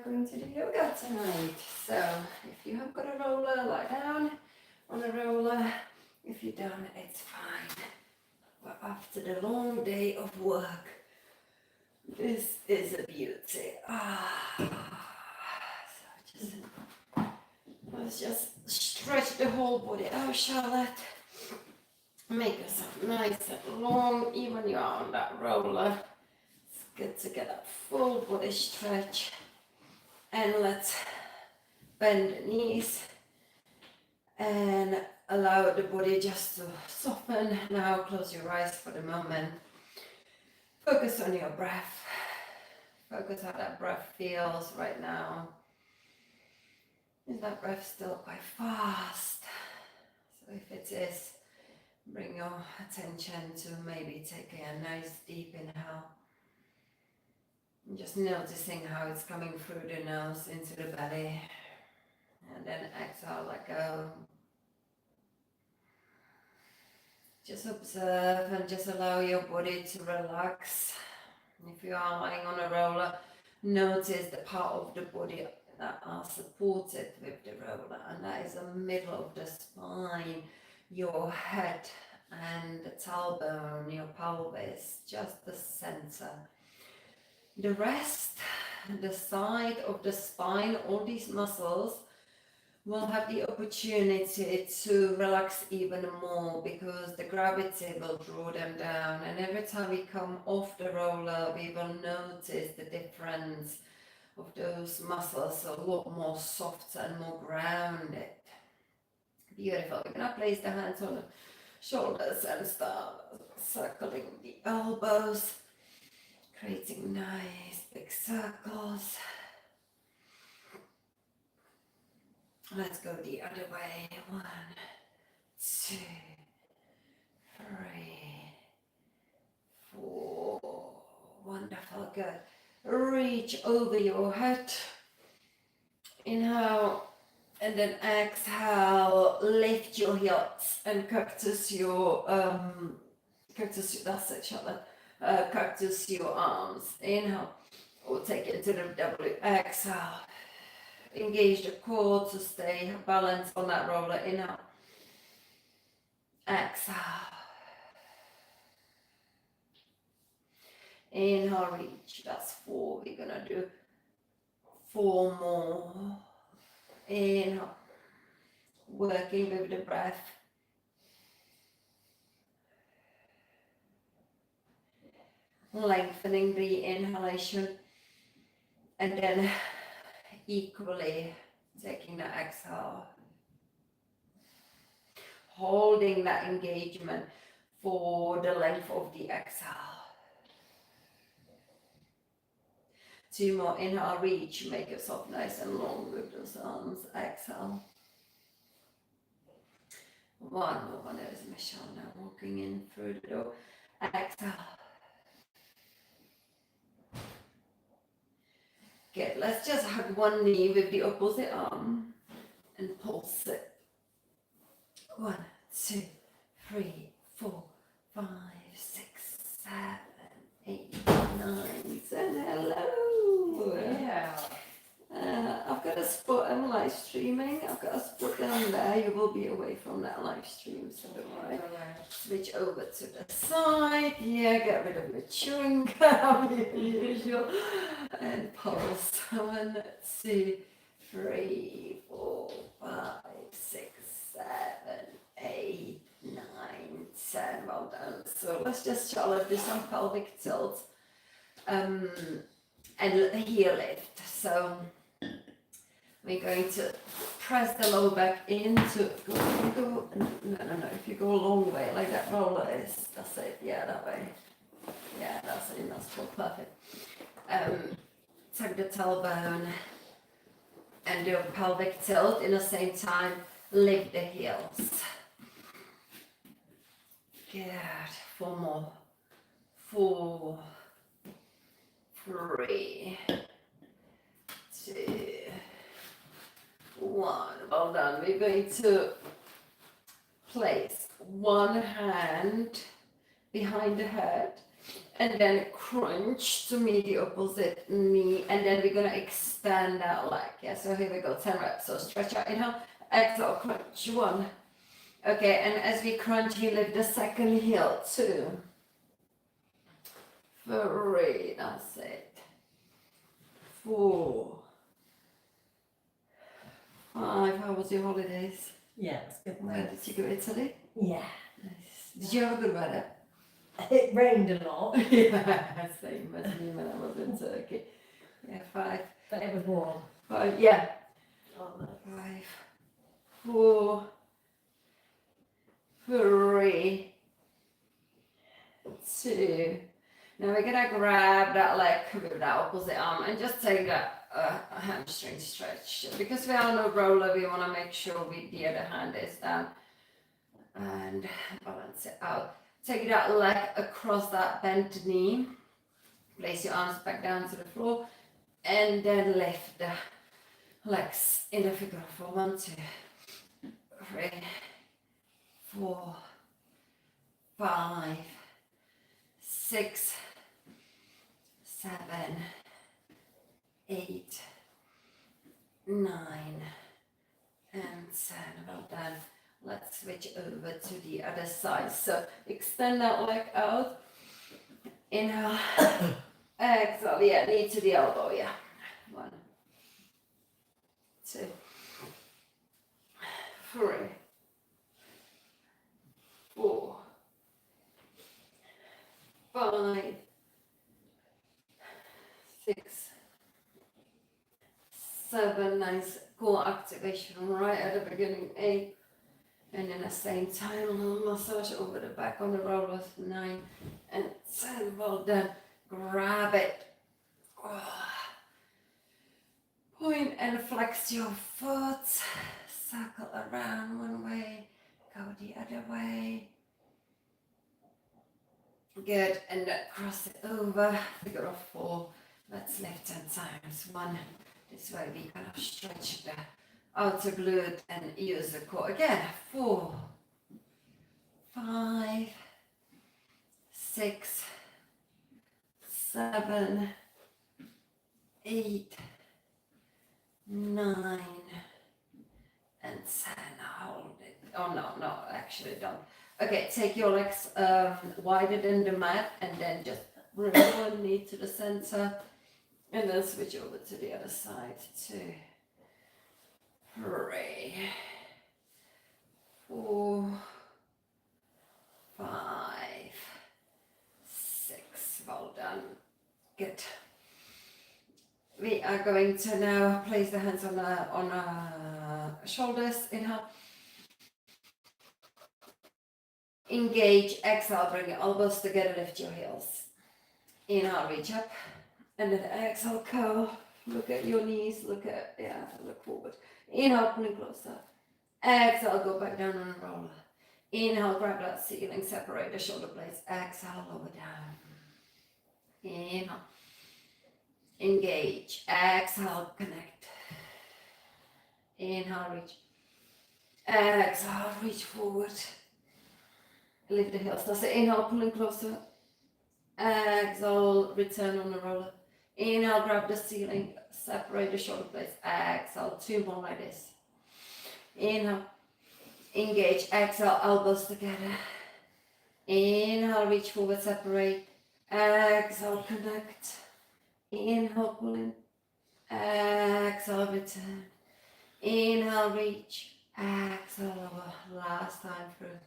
going to do yoga tonight. So if you have got a roller, lie down on a roller. If you don't, it's fine. But after the long day of work, this is a beauty. So let's just stretch the whole body out, Charlotte. Make yourself nice and long, even when you're on that roller. It's good to get a full body stretch. And let's bend the knees and allow the body just to soften. Now close your eyes for the moment. Focus on your breath. Focus how that breath feels right now. Is that breath still quite fast? So if it is, bring your attention to maybe taking a nice deep inhale. And just noticing how it's coming through the nose into the belly. And then exhale, let go. Just observe and just allow your body to relax. If you are lying on a roller, notice the part of the body that are supported with the roller, and that is the middle of the spine, your head and the tailbone, your pelvis, just the center. The rest, the side of the spine, all these muscles will have the opportunity to relax even more because the gravity will draw them down, and every time we come off the roller we will notice the difference of those muscles, a lot more softer and more grounded. Beautiful. We're going to place the hands on the shoulders and start circling the elbows, creating nice big circles. Let's go the other way. 1, 2, 3, 4. Wonderful, good. Reach over your head. Inhale, and then exhale. Lift your hips and cactus your that's it, Charlotte. Cactus your arms. Inhale, or take it to the W. Exhale. Engage the core to stay balanced on that roller. Inhale. Exhale. Inhale, reach. That's 4. We're gonna do 4 more. Inhale. Working with the breath. Lengthening the inhalation. And then equally taking the exhale. Holding that engagement for the length of the exhale. 2 more. Inhale, reach. Make yourself nice and long with those arms. Exhale. 1 more. There's Michelle now walking in through the door. Exhale. Good. Let's just hug one knee with the opposite arm and pulse it. 1, 2, 3, 4, 5, 6, 7, 8, 9, 10. Hello. Yeah. I've got a spot. I'm live streaming. I've got a spot down there. You will be away from that live stream, so don't worry. Switch over to the side. Yeah, get rid of the chewing gum, usual. And pulse. 1, 2, 3, 4, 5, 6, 7, 8, 9, 10. Well done. So let's just, Charlotte, do some pelvic tilt. And heel lift. So we're going to press the lower back into, no, if you go a long way, like that roller is, that's it, yeah, that way. Yeah, that's it, that's cool, perfect. Tuck the tailbone and do a pelvic tilt. In the same time, lift the heels. Good, 4 more. 4, 3, 2, 1. Well done. We're going to place one hand behind the head And then crunch to meet the opposite knee. And then we're gonna extend that leg. Yeah, so here we go, 10 reps. So stretch out, inhale, exhale, crunch, 1. Okay, and as we crunch, we lift the second heel, 2, 3, that's it, 4, 5. How was your holidays? Yeah, it's good. Where did you go, Italy? Yeah. Nice. Did you have a good weather? It rained a lot. Yeah, same as me when I was in Turkey. Yeah, 5. But it was warm. 5, yeah. Oh, no. 5, 4, 3, 2. Now we're gonna grab that leg with that opposite arm and just take that hamstring stretch. Because we are on a roller, we want to make sure the other hand is down and balance it out. Take that leg across that bent knee. Place your arms back down to the floor and then lift the legs in a figure of 4. 1, 2, 3, 4, 5, 6, 7, 8, 9, and 10. Well done. Let's switch over to the other side. So extend that leg out. Inhale. Exhale. Yeah, knee to the elbow. Yeah. 1, 2, 3, 4, 5, 6, 7. Nice core activation right at the beginning. 8. And in the same time, a little massage over the back on the rollers. 9 and 10. Well done. Grab it. Point and flex your foot. Circle around one way. Go the other way. Good. And then cross it over. Figure of 4. Let's lift 10 times. 1. This way we kind of stretch the outer glute and use the core. Again, 4, 5, 6, 7, 8, 9, and 10. Hold it. Oh no, actually don't. Okay, take your legs wider than the mat and then just bring one knee to the center and then switch over to the other side. 2, 3, 4, 5, 6. Well done. Good. We are going to now place the hands on shoulders. Inhale. Engage. Exhale. Bring your elbows together. Lift your heels. Inhale. Reach up. And then exhale. Curl. Look at your knees. Look forward. Inhale. Pulling closer. Exhale. Go back down on a roller. Inhale. Grab that ceiling. Separate the shoulder blades. Exhale. Lower down. Inhale. Engage. Exhale. Connect. Inhale. Reach. Exhale. Reach forward. Lift the heels. That's it. Inhale. Pulling closer. Exhale. Return on the roller. Inhale. Grab the ceiling. Separate the shoulder blades. Exhale. 2 more like this. Inhale. Engage. Exhale. Elbows together. Inhale. Reach forward. Separate. Exhale. Connect. Inhale. Pull in. Exhale. Return. Inhale. Reach. Exhale. Lower. Last time through.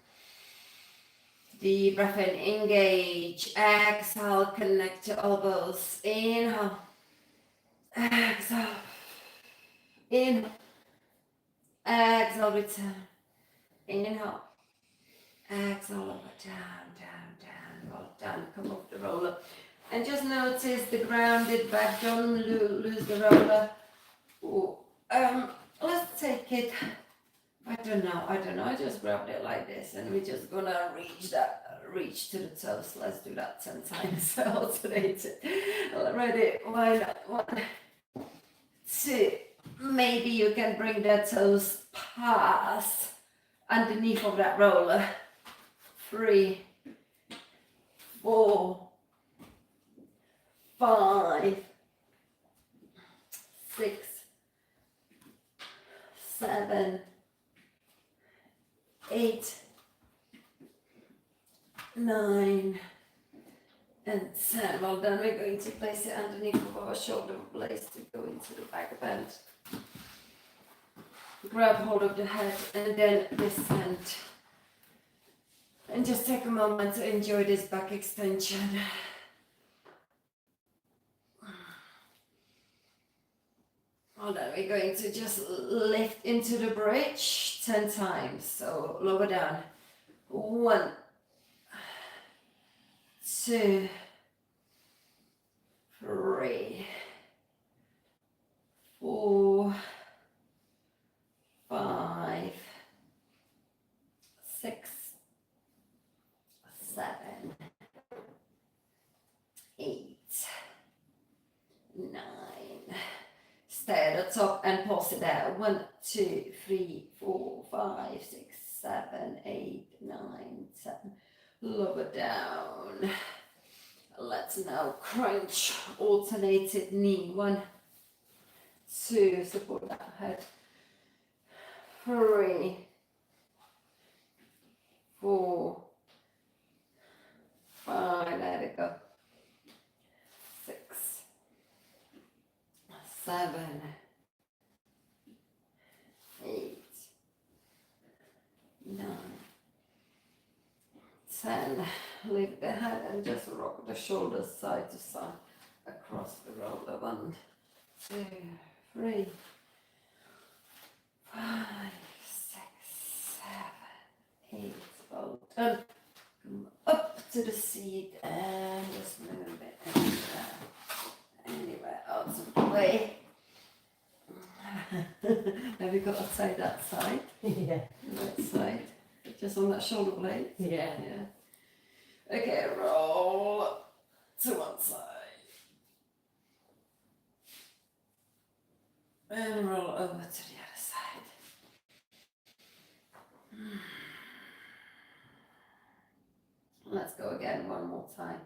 Deep breath in. Engage. Exhale. Connect your elbows. Inhale. Exhale. Inhale. Exhale. Return. Inhale. Exhale. Over. Down, down, down. Well done. Come off the roller. And just notice the grounded back. Don't lose the roller. Ooh. Let's take it. I don't know. I just grabbed it like this, and we're just gonna reach to the toes. Let's do that 10 times. Alternate it. Ready? 1, 2. Maybe you can bring the toes past underneath of that roller. 3, 4, 5, 6, 7, 8, 9, and 10. Well done. We're going to place it underneath of our shoulder blades to go into the back bend. Grab hold of the head and then descend. And just take a moment to enjoy this back extension. Well then, we're going to just lift into the bridge 10 times. So lower down. 1, 2, 3, 4, 5, 6, 7, 8, 9. Stay at the top and pause it there. 1, 2, 3, 4, 5, 6, 7, 8, 9, 10. Lower down. Let's now crunch alternated knee. 1, 2, support that head. 3, 4, 5, let it go. 6, 7, 8, 9, 10. Lift the head and just rock the shoulders side to side across the roller. 1, 2, 3, 5, 6, 7, 8. Well done. Come up to the seat and just move it anywhere out of the way. Have you got to say that side? Yeah. That side. Just on that shoulder blade? Yeah. Yeah. Okay, roll to one side. And roll over to the other side. Let's go again one more time.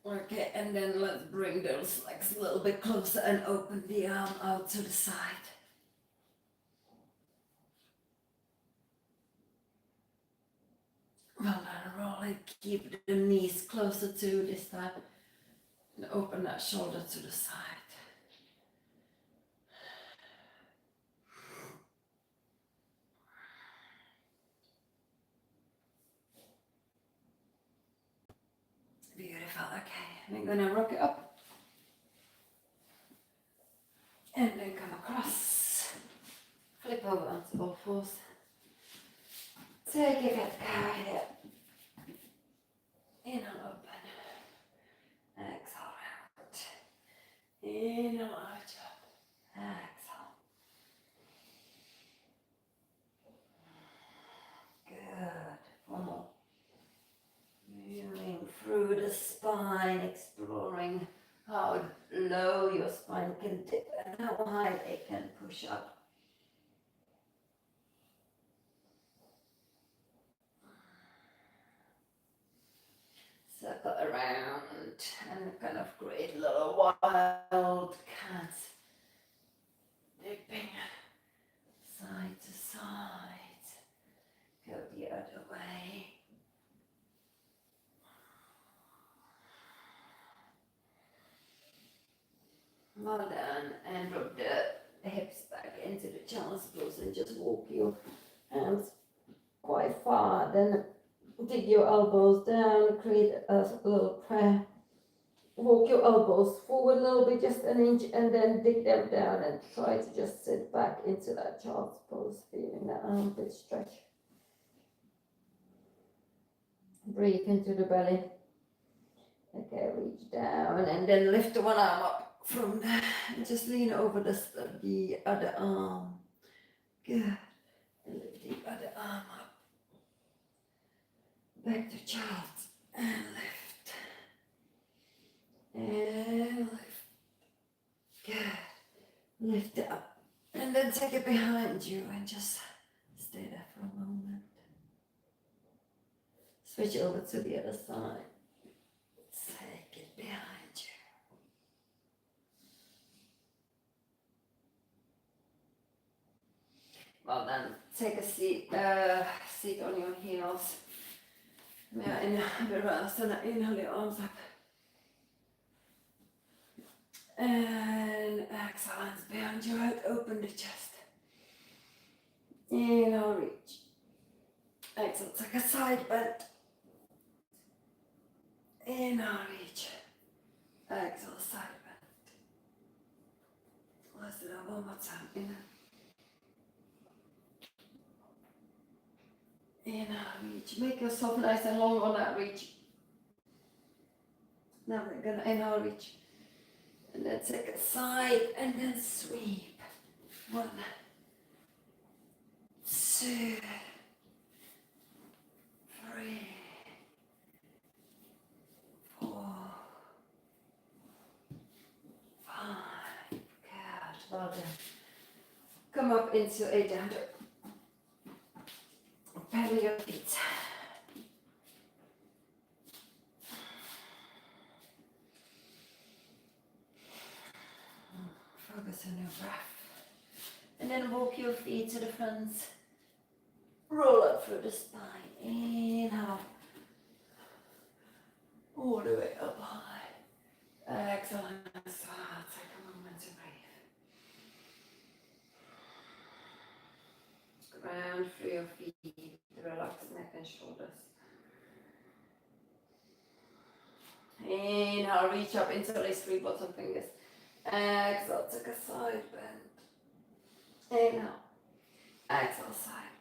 Okay, and then let's bring those legs a little bit closer and open the arm out to the side. Well done, roll it. Keep the knees closer to this time. And open that shoulder to the side. Beautiful, okay. We're gonna rock it up. And then come across. Flip over onto all fours. Take it, get carried up. Inhale, open. Exhale, out. Inhale, arch up. Exhale. Good. One more. Moving through the spine, exploring how low your spine can dip and how high it can push up. Circle around and kind of create a little wild cat. Dipping side to side. Go the other way. Well done. And drop the hips back into the child's pose and just walk your hands quite far. Then dig your elbows down, create a little prayer. Walk your elbows forward a little bit, just an inch, and then dig them down and try to just sit back into that child's pose, feeling that armpit stretch. Breathe into the belly. Okay, reach down and then lift one arm up from there and just lean over the other arm. Good. And lift the other arm up. Back to child and lift. And lift. Good. Lift it up. And then take it behind you and just stay there for a moment. Switch over to the other side. Take it Well then, take a seat, sit on your heels. Ja Virasana, inhale your arms up. And exhale, hands behind your head, open the chest. Inhale, reach. Exhale, take a side bend. Inhale, reach. Exhale, side bend. Let's do that one more time. Inhale. Inhale, reach. Make yourself nice and long on that reach. Now we're gonna inhale, reach. And then take a side and then sweep. 1, 2, 3, 4, 5. Good. Well done. Come up into a down dog. Pedal your feet. Focus on your breath. And then walk your feet to the front. Roll up through the spine. Inhale. All the way up high. Exhale. Exhale. Take a moment to breathe. Ground through your feet. Relax neck and shoulders. Inhale. Reach up into these 3 bottom fingers. Exhale. Take a side bend. Inhale. Exhale. Side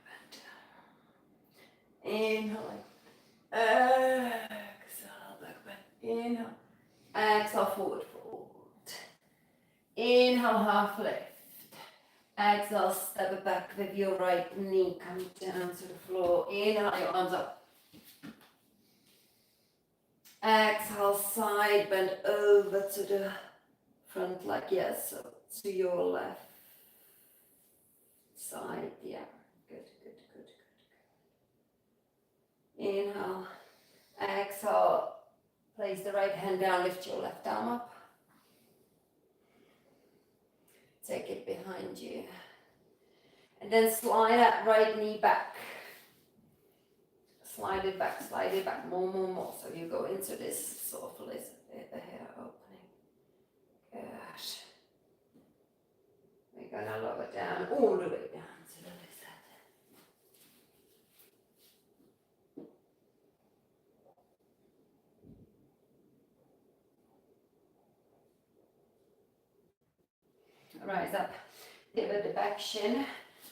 bend. Inhale. Exhale. Back bend. Inhale. Exhale. Forward fold. Inhale. Half lift. Exhale. Step it back with your right knee. Come down to the floor. Inhale. Your arms up. Exhale. Side bend over to the front like yes. So to your left side. Yeah. Good. Inhale. Exhale. Place the right hand down. Lift your left arm up. Take it behind you. And then slide that right knee back. Slide it back. More. So you go into this sort of hair opening. Good. We're gonna lower down all the way down to the lizard. Rise up, pivot the back shin,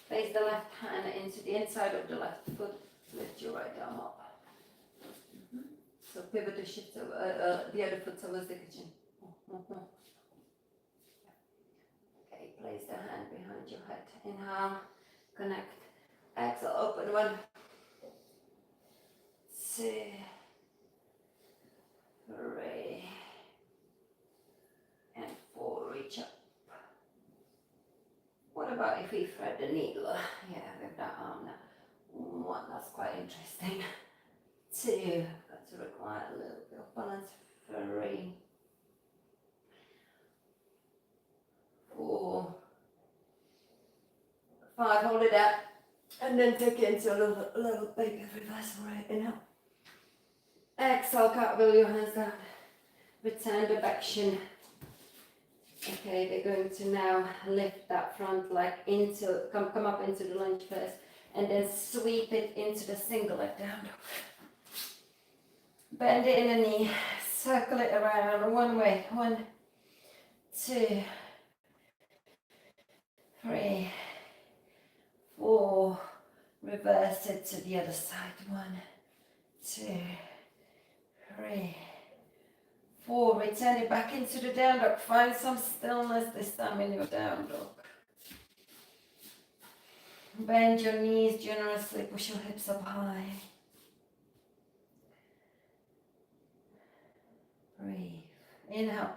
place the left hand into the inside of the left foot, lift your right arm up. So pivot the shift over, the other foot towards the kitchen. Okay, place the hand behind your head. Inhale, connect. Exhale, open. 1, 2, 3, and 4. Reach up. What about if we thread the needle? Yeah, with that arm now. 1, that's quite interesting. 2, got to require a little bit of balance. 3, 4, 5, hold it up. And then take it into a little baby reversal, right? Inhale. Exhale, cartwheel your hands down. Return the back shin. Okay, we're going to now lift that front leg into, come up into the lunge first, and then sweep it into the single leg down dog. Bend it in the knee, circle it around one way. 1, 2, 3, 4. Reverse it to the other side. 1, 2, 3, 4. Return it back into the down dog. Find some stillness this time in your down dog. Bend your knees generously. Push your hips up high. Breathe. Inhale.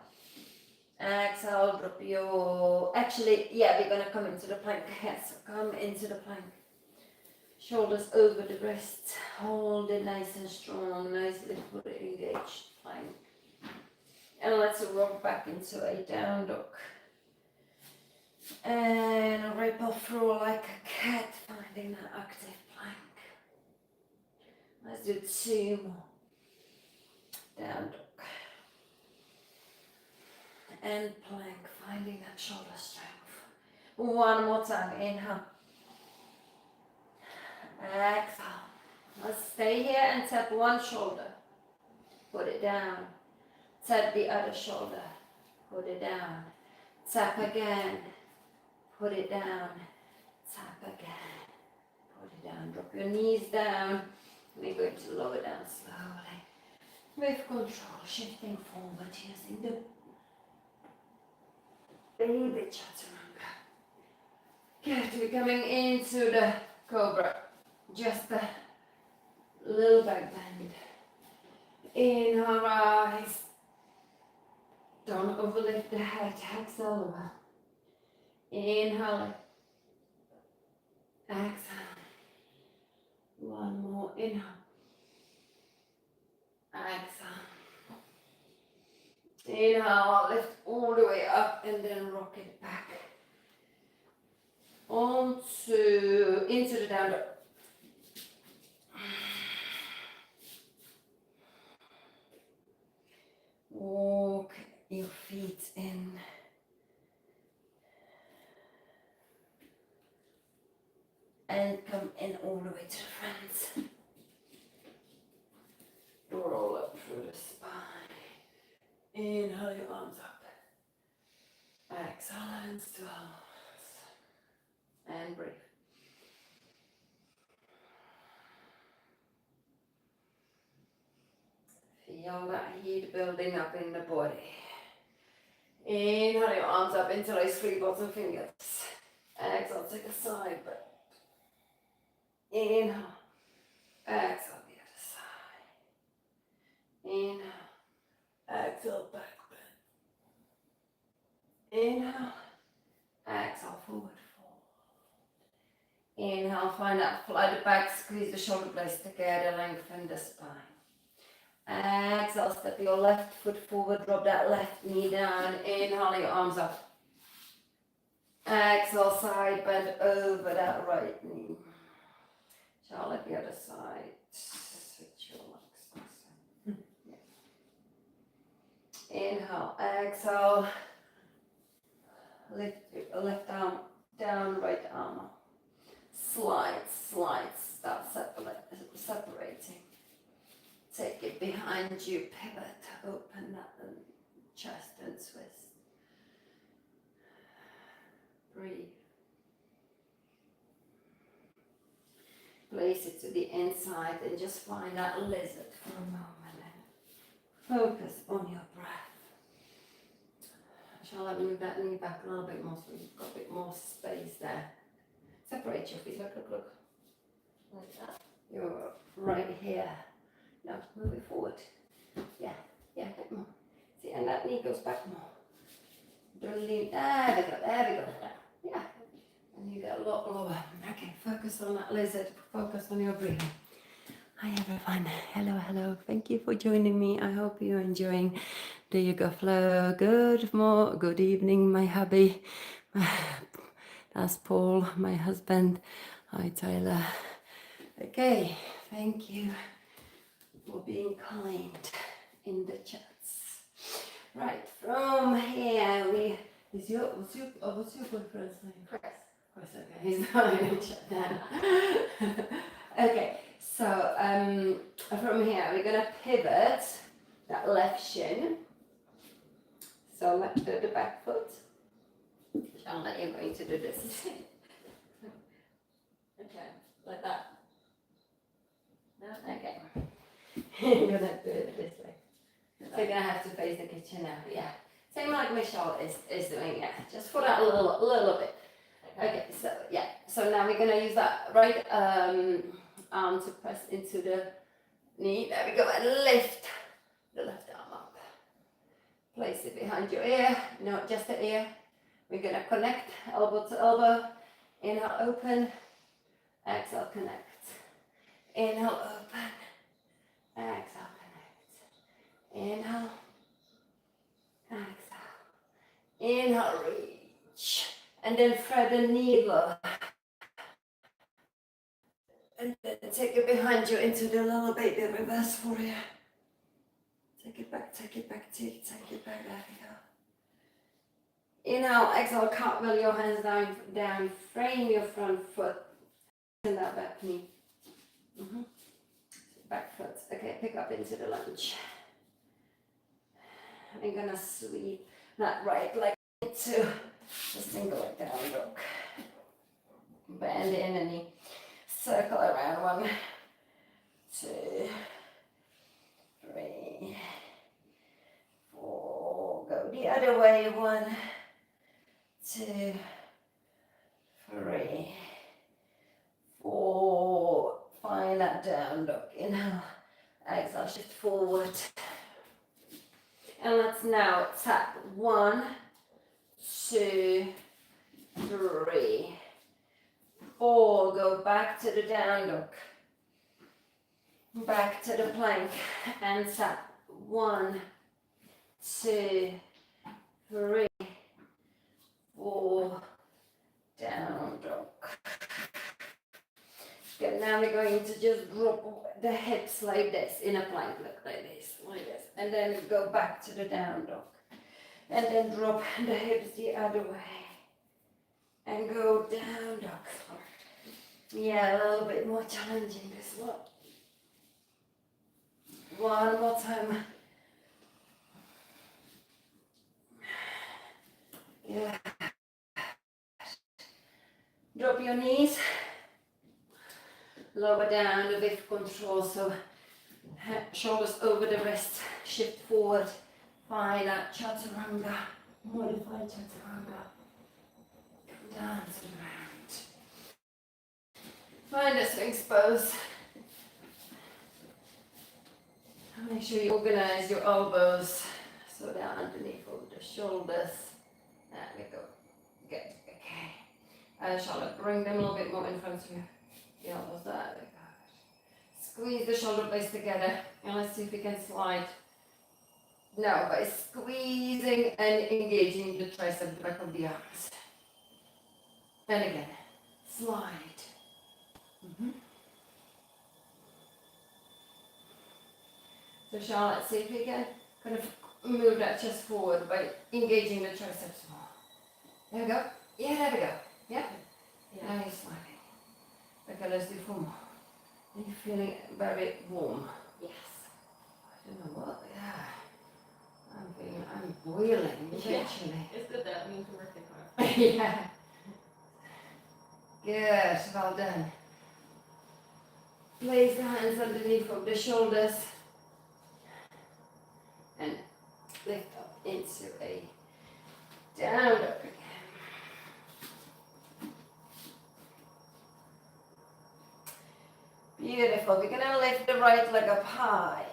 Exhale. Drop your... Actually, yeah, we're going to come into the plank. Yes, so come into the plank. Shoulders over the wrists. Hold it nice and strong. Nicely put it engaged. Plank. And let's rock back into a down dog. And ripple through like a cat, finding that active plank. Let's do 2 more. Down dog. And plank, finding that shoulder strength. 1 more time, inhale. Exhale. Let's stay here and tap one shoulder. Put it down. Tap the other shoulder. Put it down. Tap again. Put it down. Tap again. Put it down. Drop your knees down. We're going to lower down slowly. With control, shifting forward using the baby chaturanga. Good. We're coming into the cobra. Just a little back bend. Inhale, rise. Don't overlift the head. Exhale over. Inhale. Exhale. 1 more. Inhale. Exhale. Inhale. Lift all the way up and then rock it back. Into the down dog. Walk your feet in. And come in all the way to the front. Roll up through the spine. Inhale your arms up. Exhale, hands to arms. And breathe. Feel that heat building up in the body. Inhale your arms up into those 3 bottom fingers. Exhale, take a side breath. Inhale. Exhale, the other side. Inhale. Exhale, back bend. Inhale. Exhale, forward fold. Inhale, find that flat back, squeeze the shoulder blades together, lengthen the spine. Exhale, step your left foot forward, drop that left knee down. Inhale, your arms up. Exhale, side bend over that right knee. Charlotte, the other side. Switch your legs. Inhale, exhale. Lift your left arm down, right arm up. Slide, start separating. Take it behind you, pivot, open that chest and twist. Breathe. Place it to the inside and just find that lizard for a moment and focus on your breath. Shall I move that knee back a little bit more so you've got a bit more space there? Separate your feet, look. Like that. You're right here. Now move it forward. Yeah, a bit more. See, and that knee goes back more. Don't lean, there we go. Yeah. And you get a lot lower. Okay, focus on that lizard. Focus on your breathing. Hi everyone. Hello. Thank you for joining me. I hope you're enjoying the yoga flow. Good evening, my hubby. That's Paul, my husband. Hi Tyler. Okay, thank you for being kind in the chats. Right, from here what's your boyfriend's name? Chris, okay, he's not in the chat now. Okay, so from here we're gonna pivot that left shin. So let's do the back foot. Charlotte, you're going to do this. Okay, like that. No? Okay. You're gonna do it this way. So you're gonna have to face the kitchen now. Yeah. Same like Michelle is doing. Yeah. Just for that little bit. Okay. So yeah. So now we're gonna use that right arm to press into the knee. There we go. And lift the left arm up. Place it behind your ear. No, just the ear. We're gonna connect elbow to elbow. Inhale, open. Exhale, connect. Inhale, open. Exhale, connect. Inhale. Exhale. Inhale, reach. And then thread the needle take it behind you into the little baby reverse warrior. Take it back, take it back, take it back, there we go. Inhale, exhale, cartwheel your hands down, frame your front foot, and that back knee. Back foot, okay, pick up into the lunge. I'm gonna sweep that right leg into the single leg down dog. Bend in the knee, circle around 1, 2, 3, 4, go the other way, 1, 2, 3, 4, find that down dog, inhale, exhale, shift forward, and let's now tap 1, 2, 3, 4, go back to the down dog, back to the plank, and tap 1, 2, 3, 4, down dog. Good, now we're going to just drop the hips like this, in a plank, look like this, and then go back to the down dog. And then drop the hips the other way, and go down dog. Yeah, a little bit more challenging this one. One more time. Yeah. Drop your knees. Lower down with control, so shoulders over the wrist, shift forward. Find that chaturanga, modified chaturanga. Dance around. Find a sphinx pose. Make sure you organize your elbows so they're underneath of the shoulders. There we go. Good. Okay. Charlotte, bring them a little bit more in front of you. The elbows there. We go. Squeeze the shoulder blades together, and let's see if we can slide. Now by squeezing and engaging the tricep, the back of the arms. And again, slide. So Charlotte, see if we can kind of move that chest forward by engaging the triceps more. There we go. Yeah, there we go. Yeah. Now you're sliding. Okay, let's do 4 more. Are you feeling very warm? Yes. I don't know what. Yeah. I'm boiling, literally. It's good that means we're working hard. Yeah. Good, well done. Place the hands underneath of the shoulders and lift up into a down dog again. Beautiful. We're gonna lift the right leg up high.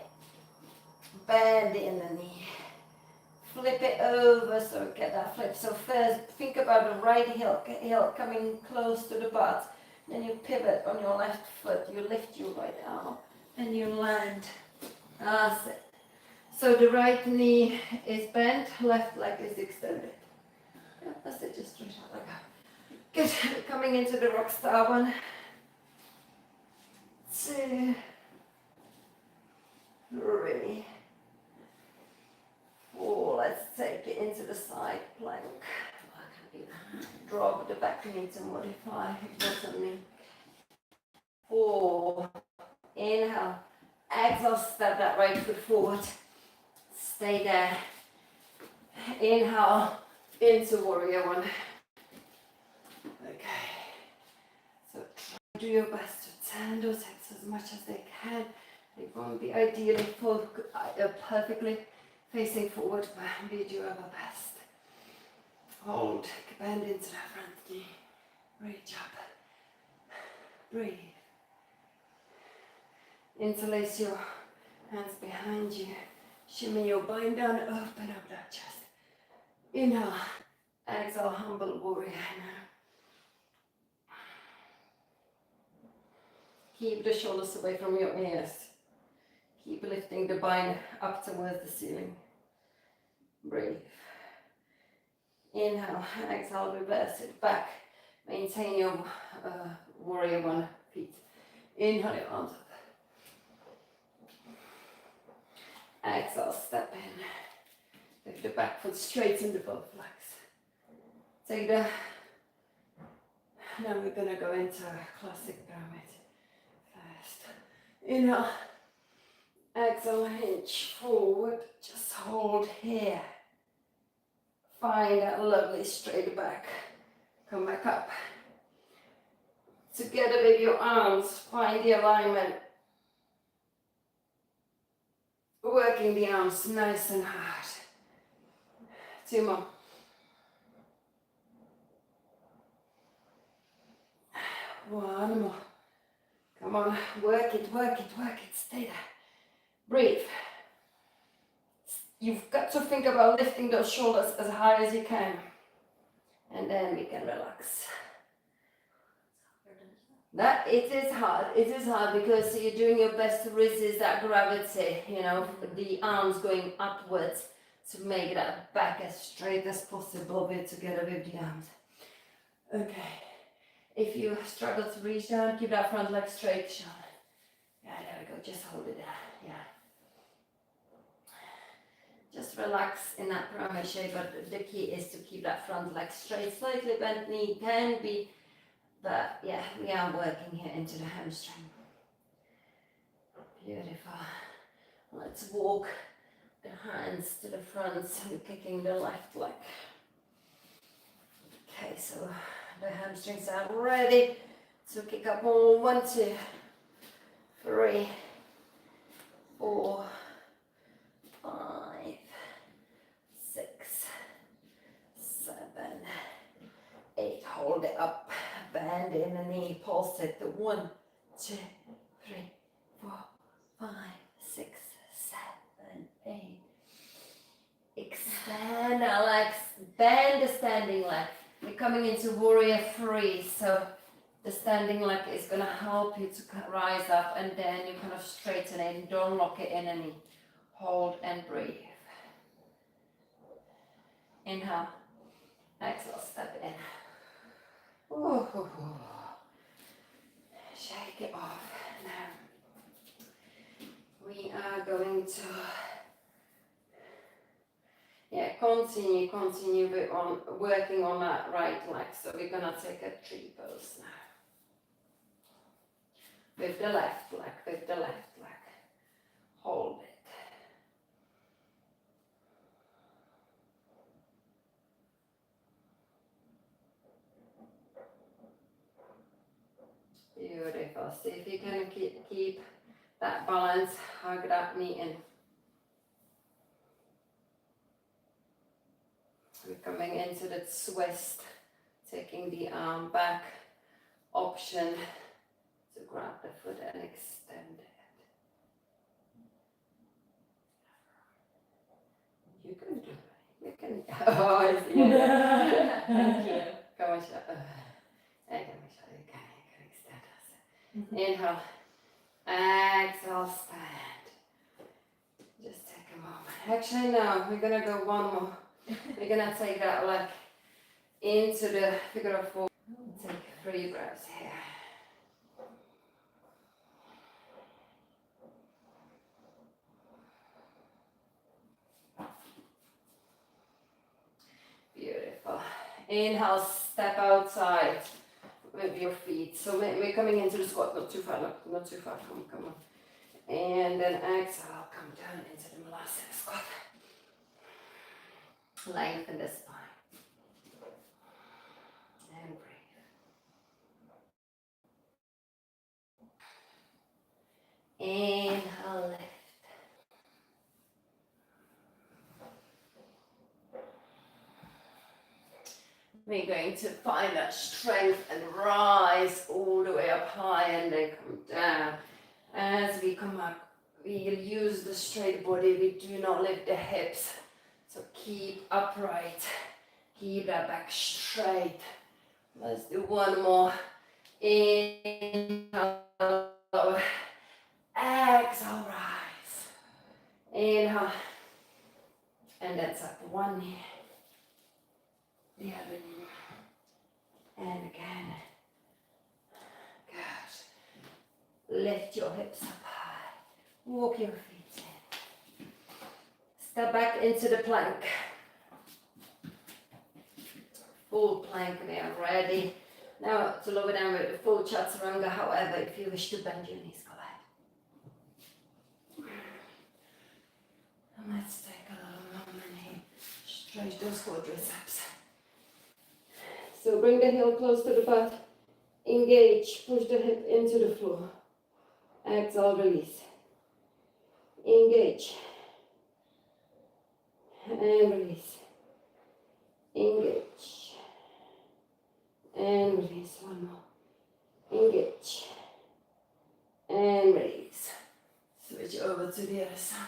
Bend in the knee. Flip it over so get that flip. So first think about the right heel coming close to the butt. Then you pivot on your left foot. You lift your right arm and you land. That's it. So the right knee is bent, left leg is extended. Yeah, that's it, just straight out like that. Good. Coming into the rock star 1, 2, 3, 4. Let's take it into the side plank. Drop the back knee to modify bottom knee. 4. Inhale. Exhale, step that right foot forward. Stay there. Inhale into warrior 1. Okay. So try to do your best to turn those hips as much as they can. They won't be ideally perfectly facing forward, but we do our best. Hold, bend into that front knee. Reach up. Breathe. Interlace your hands behind you. Shimmy your bind down, open up that chest. Inhale, exhale, humble warrior. Keep the shoulders away from your ears. Keep lifting the bind up towards the ceiling. Breathe. Inhale, exhale, reverse it back. Maintain your warrior 1 feet Inhale your arms up. Exhale, step in. Lift the back foot, straighten the both legs. Take the, now we're gonna go into a classic pyramid first. Inhale, exhale, hinge forward, just hold here. Find that lovely straight back. Come back up. Together with your arms, find the alignment. Working the arms nice and hard. 2 more. One more. Come on, work it, work it, work it. Stay there. Breathe. You've got to think about lifting those shoulders as high as you can. And then we can relax. That it is hard because you're doing your best to resist that gravity, you know, the arms going upwards to make that back as straight as possible together with the arms. Okay, if you struggle to reach down, keep that front leg straight, Sean. Yeah, there we go, just hold it there, yeah. Just relax in that pyramid shape, but the key is to keep that front leg straight, slightly bent knee can be. But yeah, we are working here into the hamstring. Beautiful. Let's walk the hands to the front, so we're kicking the left leg. Okay, so the hamstrings are ready to kick up more. 1, 2, 3, 4, 5, 6, 7, 8. Hold it up. Bend in the knee, pulse it. 1, 2, 3, 4, 5, 6, 7, 8. Extend our legs, bend the standing leg. We're coming into warrior 3, so the standing leg is going to help you to rise up, and then you kind of straighten it. Don't lock it in any. Hold and breathe. Inhale, exhale, step in. Ooh. Shake it off. Now we are going to continue with working on that right leg. So we're gonna take a tree pose now. With the left leg. Hold it. Beautiful. See if you can keep that balance. Hug that knee in. We're coming into the twist, taking the arm back. Option to grab the foot and extend it. You can do it. You can. Oh, I see. Thank you. Come on, Michelle. You can extend us. Inhale. Exhale, stand. Just take a moment. Actually, no, we're gonna go one more. We're gonna take that leg into the figure of 4. Take 3 breaths here. Beautiful. Inhale, step outside with your feet. So we're coming into the squat, not too far, not too far. Come on. And then exhale, come down into the molasses squat. Lengthen the spine. And breathe. Inhale, lift. We're going to find that strength and rise all the way up high and then come down. As we come up, we use the straight body. We do not lift the hips. So keep upright. Keep that back straight. Let's do one more. Inhale. Exhale, rise. Inhale. And that's up. 1 knee. The other knee. And again. Good. lift your hips up high. Walk your feet in. Step back into the plank. Full plank, we are ready. Now to lower down with the full chaturanga. However, if you wish to bend your knees, go ahead. And let's take a little moment here. Stretch those quadriceps. So bring the heel close to the butt. Engage. Push the hip into the floor. Exhale, release. Engage. And release. Engage. And release. One more. Engage. And release. Switch over to the other side.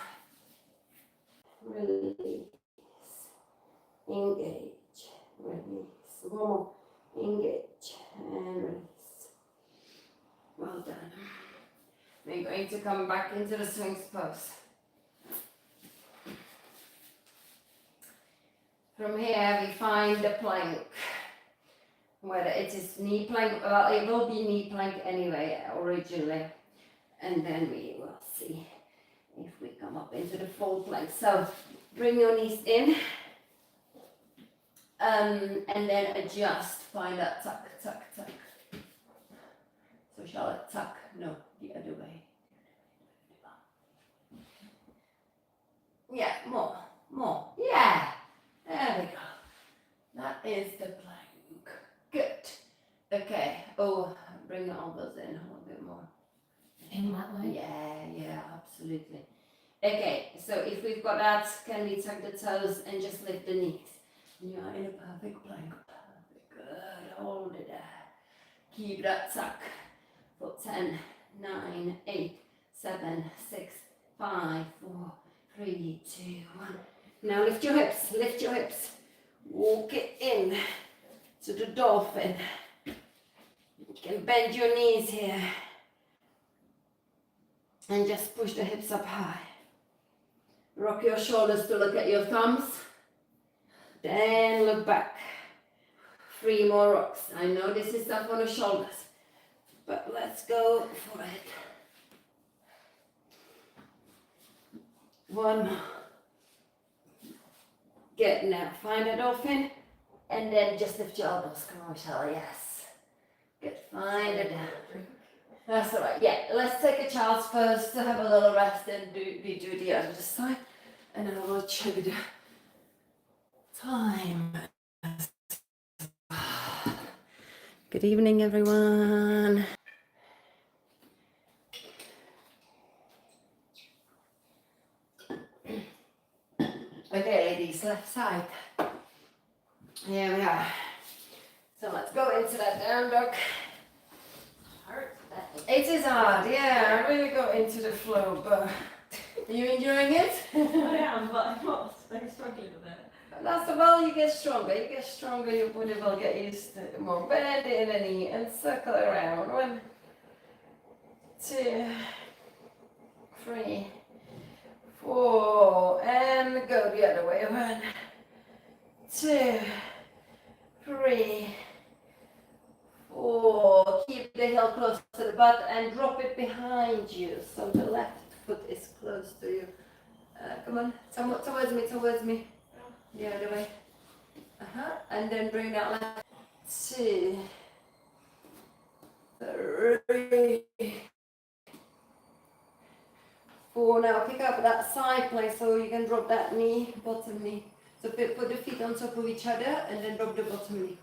Release. Engage. Release. One more. Engage. And release. Well done. We're going to come back into the swings pose. From here we find the plank. Whether it is knee plank, well it will be knee plank anyway originally. And then we will see if we come up into the full plank. So bring your knees in. And then adjust, find that tuck, tuck, tuck. So shall I tuck? No, the other way. Yeah, more. Yeah, there we go. That is the plank. Good. Okay. Oh, bring the elbows in a little bit more. In that way? Yeah, absolutely. Okay, so if we've got that, can we tuck the toes and just lift the knees? You are in a perfect plank. Perfect. Good. Hold it there. Keep that tuck for 10, 9, 8, 7, 6, 5, 4, 3, 2, 1. Now lift your hips, lift your hips. Walk it in to the dolphin. You can bend your knees here. And just push the hips up high. Rock your shoulders to look at your thumbs. Then look back. 3 more rocks. I know this is tough on the shoulders, but let's go for it. 1 more. Good. Now find a dolphin and then just lift your elbows. Come on, Michelle. Yes. Good. Find it. That's alright. Yeah. Let's take a child's pose to have a little rest and we do the other side, and then we'll check the time. Good evening, everyone. Okay, ladies, left side. Here we are. So let's go into that down dog. It is hard, yeah. I really go into the flow, but are you enjoying it? I am, but I'm not. I'm struggling with it. That's the well, you get stronger. You get stronger, your body will get used to it more. Bend in the knee and circle around. 1, 2, 3, 4, and go the other way. 1, 2, 3, 4. Keep the heel close to the butt and drop it behind you, so the left foot is close to you. Come on, towards me. The other way. And then bring that left. 2, 3, 4. Now pick up that side plank so you can drop that knee, bottom knee. So put the feet on top of each other and then drop the bottom knee.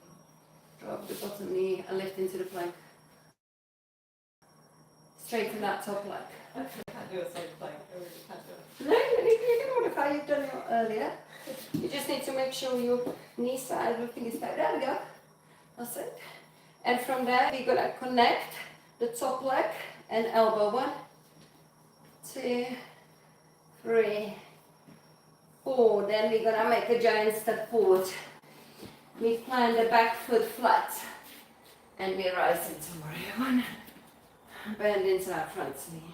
Drop the bottom knee and lift into the plank. Straighten that top leg. I can't do a same thing. I really can't do it. No, you can modify. You've done it earlier. You just need to make sure your knee side, everything is back. There we go. That's it. And from there, we're gonna connect the top leg and elbow. 1, 2, 3, 4. Then we're gonna make a giant step forward. We plant the back foot flat and we rise into warrior 1. Bend into that front knee.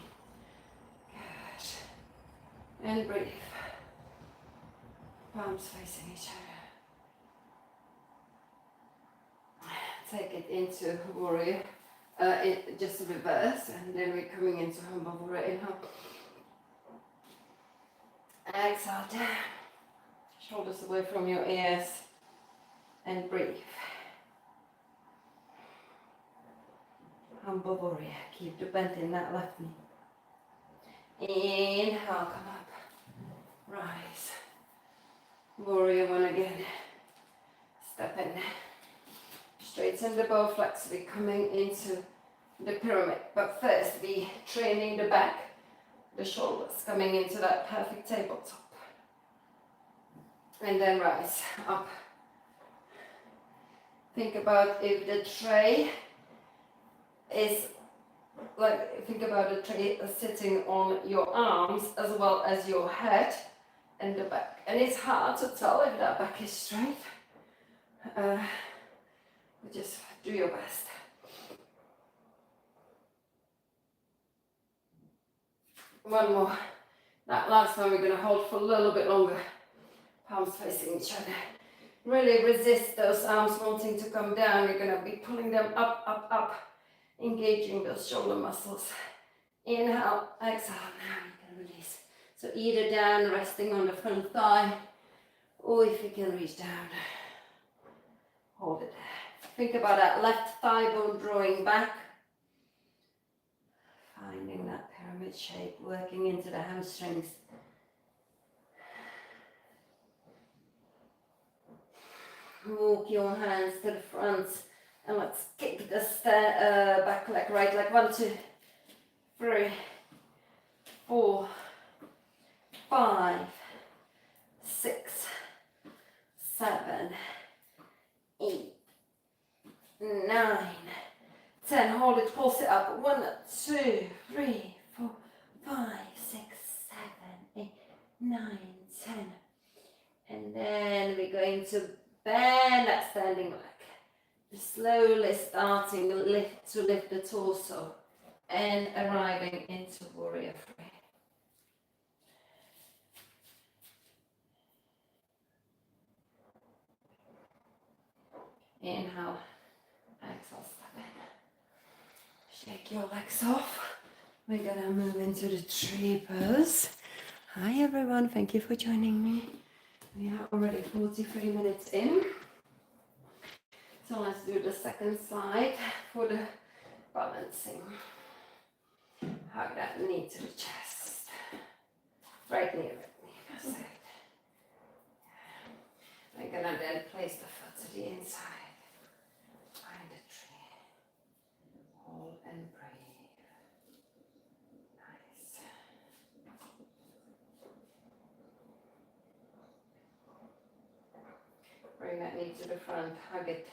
Good. And breathe. Palms facing each other. Take it into warrior just reverse, and then we're coming into humble warrior. Inhale. Exhale down. Shoulders away from your ears. And breathe. Humble warrior. Keep the bend in that left knee. Inhale, come up. Rise. Warrior one again. Step in. Straighten the bow, flexibly coming into the pyramid. But first, be training the back, the shoulders, coming into that perfect tabletop. And then rise up. Think about if the tray is like, think about the tray sitting on your arms as well as your head and the back. And it's hard to tell if that back is straight. Just do your best. One more. That last one we're going to hold for a little bit longer. Palms facing each other. Really resist those arms wanting to come down. You're going to be pulling them up, up, up. Engaging those shoulder muscles. Inhale, exhale. Now you can release. So either down, resting on the front thigh, or if you can reach down, hold it there. Think about that left thigh bone drawing back. Finding that pyramid shape, working into the hamstrings. Walk your hands to the front and let's kick the back leg, right leg. 1, 2, 3, 4, 5, 6, 7, 8, 9, 10. Hold it, pulse it up. 1, 2, 3, 4, 5, 6, 7, 8, 9, 10. And then we're going to bend that standing leg. Slowly starting to lift the torso and arriving into warrior three. Inhale, exhale, step in. Shake your legs off. We're gonna move into the tree pose. Hi everyone, thank you for joining me. We are already 43 minutes in. So let's do the second side for the balancing. Hug that knee to the chest. Right knee, that's it. We're gonna then place the foot to the inside. Find the tree. Hold and breathe. Nice. Bring that knee to the front, hug it.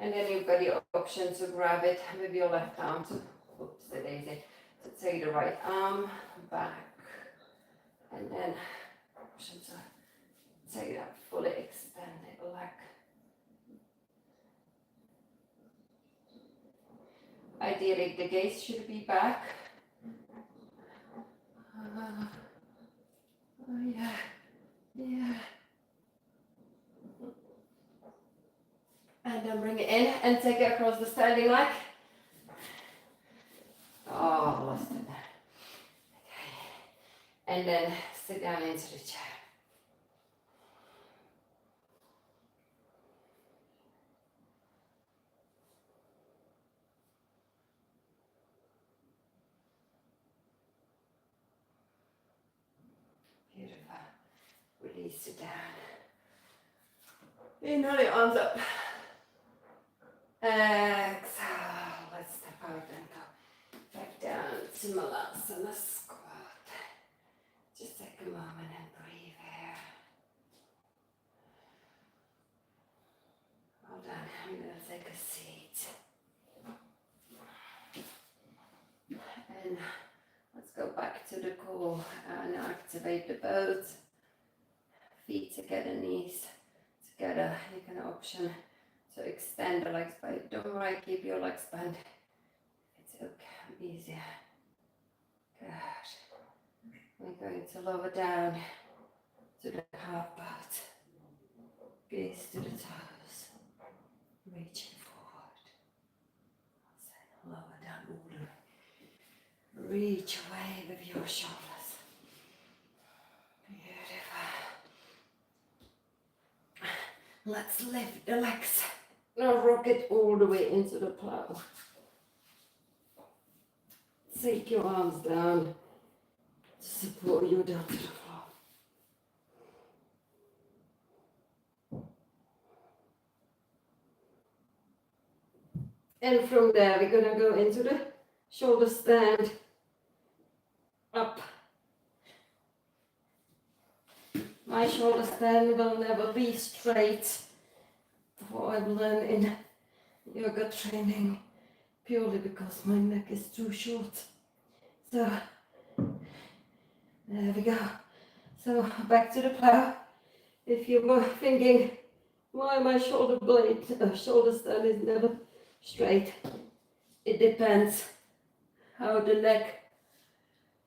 And then you've got the option to grab it with your left arm to, oops, the daisy, to take the right arm back. And then option to take that fully extended leg. Ideally, the gaze should be back. Oh yeah, yeah. And then bring it in and take it across the standing leg. Oh, lost it. Okay. And then sit down into the chair. Beautiful. Release it down. Inhale your arms up. Exhale, let's step out and go back down to Malasana squat. Just take a moment and breathe here. Well done, I'm going to take a seat. And let's go back to the core and activate the both. Feet together, knees together. You can option to extend the legs, but don't worry, keep your legs bent. It's okay, easier. Good. We're going to lower down to the half butt. Gaze to the toes. Reaching forward. Reach away with your shoulders. Beautiful. Let's lift the legs. Now rock it all the way into the plow. Take your arms down to support you down to the floor. And from there, we're gonna go into the shoulder stand, up. My shoulder stand will never be straight. What I've learned in yoga training, purely because my neck is too short. So, there we go. So, back to the plow. If you were thinking, why my shoulder stand is never straight, it depends how the neck,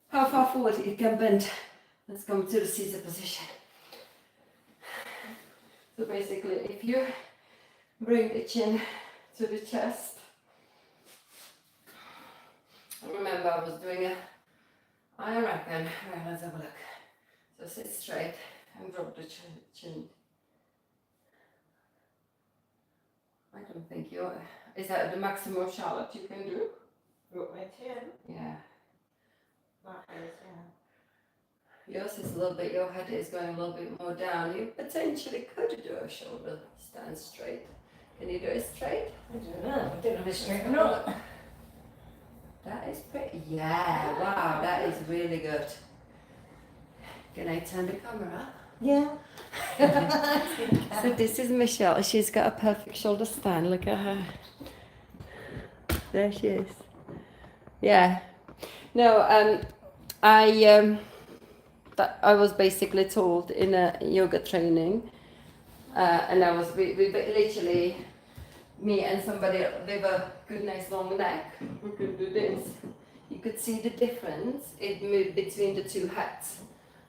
how far forward it can bend. Let's come to the Caesar position. So basically, if you bring the chin to the chest, remember I was doing I reckon, right, let's have a look. So sit straight and drop the chin. I don't think is that the maximum Charlotte you can do? Drop my chin. Yeah. That is, yeah. Yours is a little bit, your head is going a little bit more down. You potentially could do a shoulder stand straight. Can you do it straight? I don't know. I don't know if it's straight or not. That is pretty, yeah, wow, that is really good. Can I turn the camera? Yeah. So this is Michelle. She's got a perfect shoulder stand. Look at her. There she is. Yeah. No, I was basically told in a yoga training, and I was we literally me and somebody with a good nice long neck who could do this. You could see the difference. It moved between the two heads.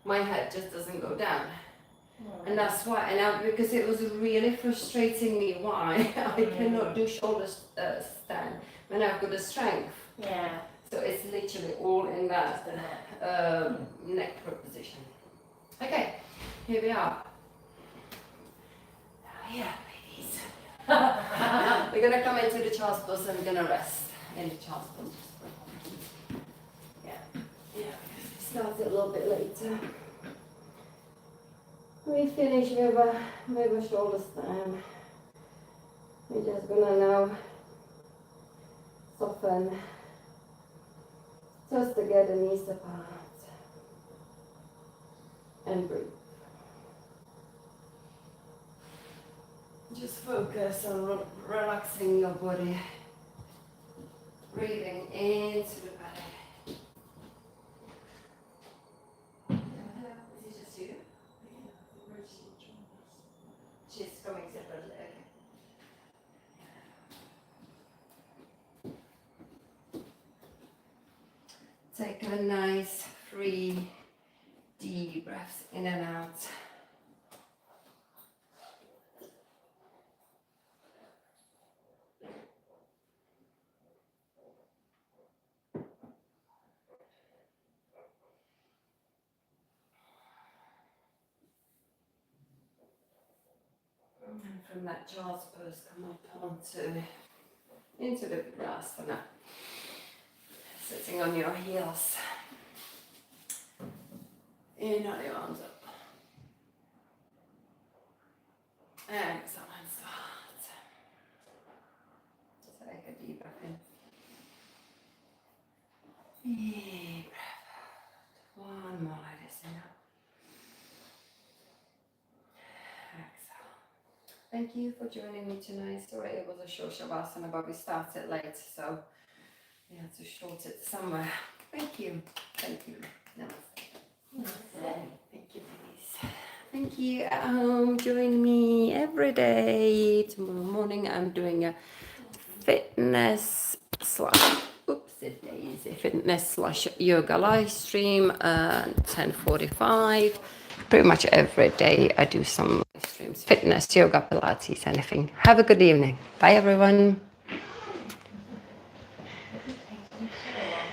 My head just doesn't go down. And that's why, because it was really frustrating me why I cannot do shoulder stand when I've got the strength. Yeah. So it's literally all in that neck position. Okay, here we are. Yeah, ladies. We're gonna come into the child's pose and we're gonna rest in the child's pose. Yeah, yeah. We started a little bit later. We finish with a shoulder stand. We're just gonna now soften, toes together, knees apart, and breathe. Just focus on relaxing your body, breathing into the belly. Is it just you? She's coming separately. Okay. Take a nice, free, deep breaths in and out. And from that child's pose, come up into the Virasana. Sitting on your heels. Inhale your arms up. Exhale and start. Just take a deep breath in. Deep breath out. One more like this. Inhale. Thank you for joining me tonight. Sorry it was a short Shavasana, but we started late, so we had to short it somewhere. Thank you. Thank you. Namaste. Namaste. Thank you, ladies. Thank you. Join me every day. Tomorrow morning I'm doing a fitness / yoga live stream at 10:45. Pretty much every day I do some live streams, fitness, yoga, Pilates, anything. Have a good evening. Bye everyone.